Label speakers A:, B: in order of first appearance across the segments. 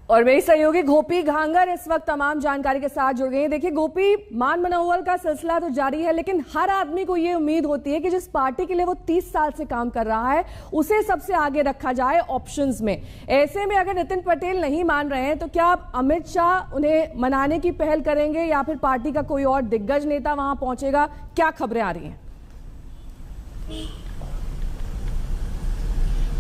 A: और मेरी सहयोगी गोपी घांगर इस वक्त तमाम जानकारी के साथ जुड़ गई हैं। देखिए गोपी, मान मनोवल का सिलसिला तो जारी है, लेकिन हर आदमी को ये उम्मीद होती है कि जिस पार्टी के लिए वो 30 साल से काम कर रहा है उसे सबसे आगे रखा जाए ऑप्शंस में। ऐसे में अगर नितिन पटेल नहीं मान रहे हैं तो क्या अमित शाह उन्हें मनाने की पहल करेंगे या फिर पार्टी का कोई और दिग्गज नेता वहां पहुंचेगा? क्या खबरें आ रही हैं?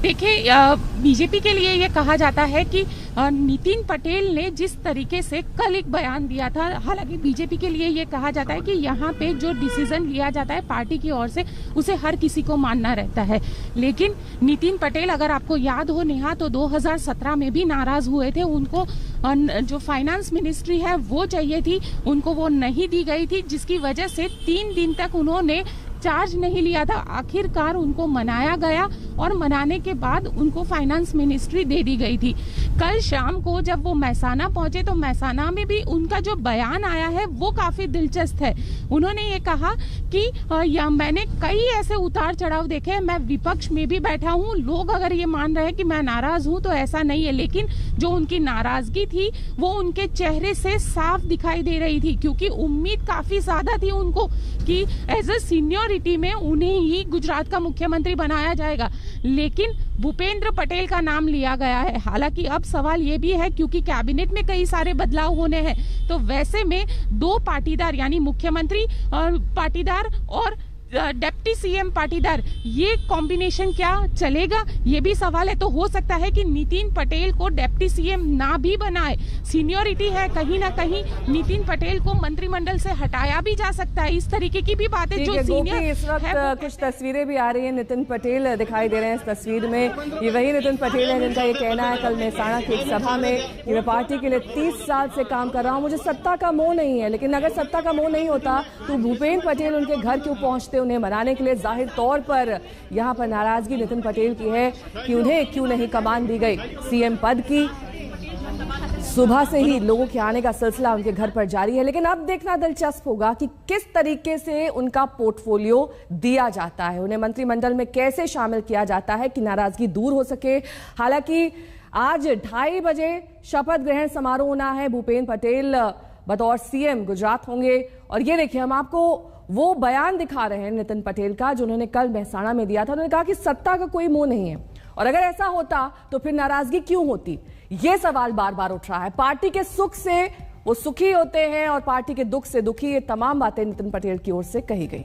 B: देखिए, बीजेपी के लिए ये कहा जाता है कि नितिन पटेल ने जिस तरीके से कल एक बयान दिया था, हालांकि बीजेपी के लिए ये कहा जाता है कि यहाँ पे जो डिसीजन लिया जाता है पार्टी की ओर से उसे हर किसी को मानना रहता है। लेकिन नितिन पटेल, अगर आपको याद हो नेहा, तो 2017 में भी नाराज हुए थे। उनको जो फाइनेंस मिनिस्ट्री है वो चाहिए थी, उनको वो नहीं दी गई थी, जिसकी वजह से 3 दिन तक उन्होंने चार्ज नहीं लिया था। आखिरकार उनको मनाया गया और मनाने के बाद उनको फाइनेंस मिनिस्ट्री दे दी गई थी। कल शाम को जब वो मेहसाना पहुंचे तो मेहसाना में भी उनका जो बयान आया है वो काफी दिलचस्प है। उन्होंने ये कहा कि मैंने कई ऐसे उतार चढ़ाव देखे हैं, मैं विपक्ष में भी बैठा हूँ, लोग अगर ये मान रहे हैं कि मैं नाराज हूँ तो ऐसा नहीं है, लेकिन जो उनकी नाराजगी थी वो उनके चेहरे से साफ दिखाई दे रही थी, क्योंकि उम्मीद काफी ज्यादा थी उनको कि एज ए सीनियरिटी में उन्हें ही गुजरात का मुख्यमंत्री बनाया जाएगा। लेकिन भूपेंद्र पटेल का नाम लिया गया है। हालांकि अब सवाल ये भी है, क्योंकि कैबिनेट में कई सारे बदलाव होने हैं, तो वैसे में 2 पाटीदार यानी मुख्यमंत्री पाटीदार और डिप्टी सीएम पाटीदार, ये कॉम्बिनेशन क्या चलेगा, ये भी सवाल है। तो हो सकता है कि नितिन पटेल को डिप्टी सीएम ना भी बनाए, सीनियरिटी है, कहीं ना कहीं नितिन पटेल को मंत्रिमंडल से हटाया भी जा सकता है। इस तरीके की भी बातें जो सीनियर
A: इस वक्त कुछ तस्वीरें भी आ रही है, नितिन पटेल दिखाई दे रहे हैं इस तस्वीर में। ये वही नितिन पटेल है जिनका ये कहना है कल मेहसाणा की एक सभा में कि मैं पार्टी के लिए 30 साल से काम कर रहा हूँ, मुझे सत्ता का मोह नहीं है। लेकिन अगर सत्ता का मोह नहीं होता तो भूपेंद्र पटेल उनके घर क्यों पहुंचते उन्हें मनाने के लिए? जाहिर तौर पर यहां पर नाराजगी नितिन पटेल की है कि उन्हें क्यों नहीं कमान दी गई सीएम पद की। सुबह से ही लोगों के आने का सिलसिला उनके घर पर जारी है, लेकिन अब देखना दिलचस्प होगा कि किस तरीके से उनका पोर्टफोलियो दिया जाता है, उन्हें मंत्रिमंडल में कैसे शामिल किया जाता है कि नाराजगी दूर हो सके। हालांकि आज 2:30 बजे शपथ ग्रहण समारोह होना है। भूपेंद्र पटेल बतौर सीएम गुजरात होंगे। और ये देखिए, हम आपको वो बयान दिखा रहे हैं नितिन पटेल का जो उन्होंने कल मेहसाणा में दिया था। उन्होंने कहा कि सत्ता का कोई मोह नहीं है, और अगर ऐसा होता तो फिर नाराजगी क्यों होती? ये सवाल बार बार उठ रहा है। पार्टी के सुख से वो सुखी होते हैं और पार्टी के दुख से दुखी, ये तमाम बातें नितिन पटेल की ओर से कही गई।